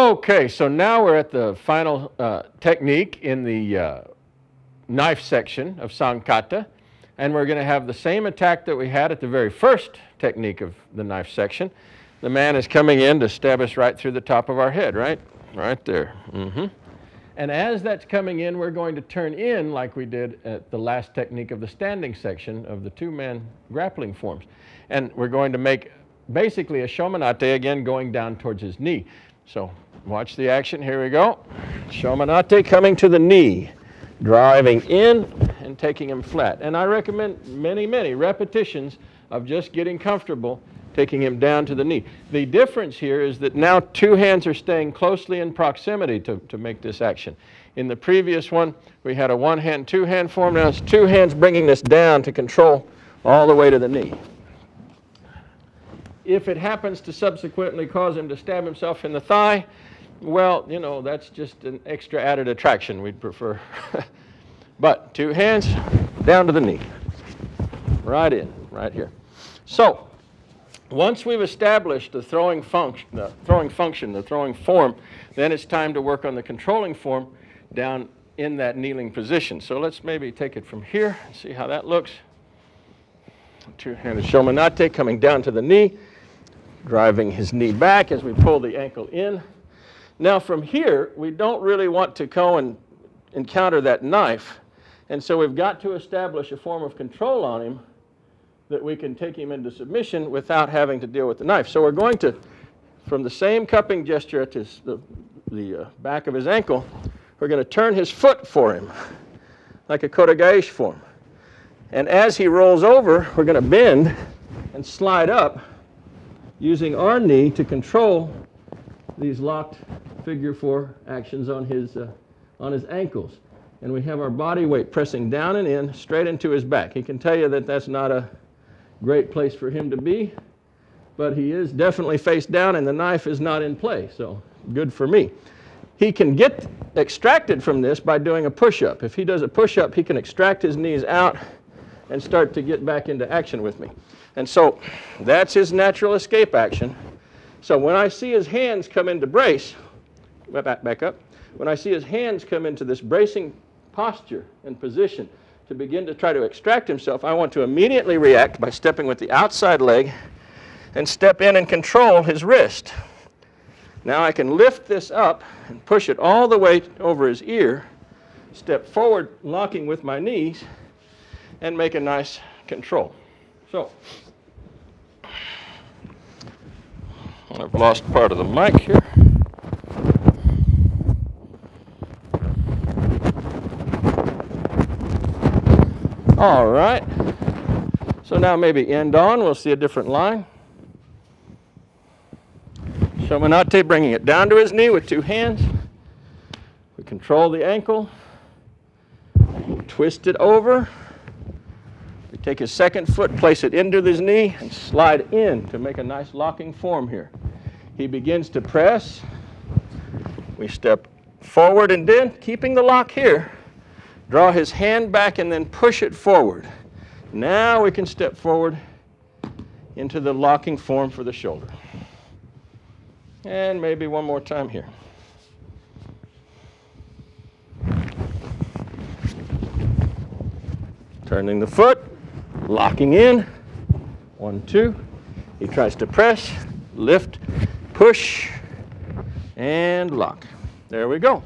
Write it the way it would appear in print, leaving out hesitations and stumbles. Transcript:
Okay, so now we're at the final technique in the knife section of Kata, and we're going to have the same attack that we had at the very first technique of the knife section. The man is coming in to stab us right through the top of our head, right? Right there. And as that's coming in, we're going to turn in like we did at the last technique of the standing section of the two-man grappling forms. And we're going to make basically a Shomen-ate again going down towards his knee. So watch the action. Here we go. Shomen-ate coming to the knee, driving in and taking him flat. And I recommend many, many repetitions of just getting comfortable taking him down to the knee. The difference here is that now two hands are staying closely in proximity to make this action. In the previous one, we had a one-hand, two-hand form. Now it's two hands bringing this down to control all the way to the knee. If it happens to subsequently cause him to stab himself in the thigh, well, you know, that's just an extra added attraction we'd prefer. But two hands down to the knee. Right in, right here. So, once we've established the throwing function, the throwing form, then it's time to work on the controlling form down in that kneeling position. So let's maybe take it from here and see how that looks. Two-handed Shomen-ate coming down to the knee, driving his knee back as we pull the ankle in. Now from here, we don't really want to go and encounter that knife, and so we've got to establish a form of control on him that we can take him into submission without having to deal with the knife. So we're going to, from the same cupping gesture at the back of his ankle, we're going to turn his foot for him, like a Koryu Dai form. And as he rolls over, we're going to bend and slide up using our knee to control these locked figure four actions on his ankles. And we have our body weight pressing down and in, straight into his back. He can tell you that that's not a great place for him to be, but he is definitely face down and the knife is not in play, so good for me. He can get extracted from this by doing a push-up. If he does a push-up, he can extract his knees out and start to get back into action with me. And so that's his natural escape action. So when I see his hands come into brace, back up, when I see his hands come into this bracing posture and position to begin to try to extract himself, I want to immediately react by stepping with the outside leg and step in and control his wrist. Now I can lift this up and push it all the way over his ear, step forward, locking with my knees, and make a nice control. So, I've lost part of the mic here. All right, so now maybe end on, we'll see a different line. Shomen-ate bringing it down to his knee with two hands. We control the ankle, twist it over. We take his second foot, place it into his knee, and slide in to make a nice locking form here. He begins to press. We step forward and then, keeping the lock here, draw his hand back and then push it forward. Now we can step forward into the locking form for the shoulder. And maybe one more time here. Turning the foot, locking in. 1, 2. He tries to press, lift, push, and lock. There we go.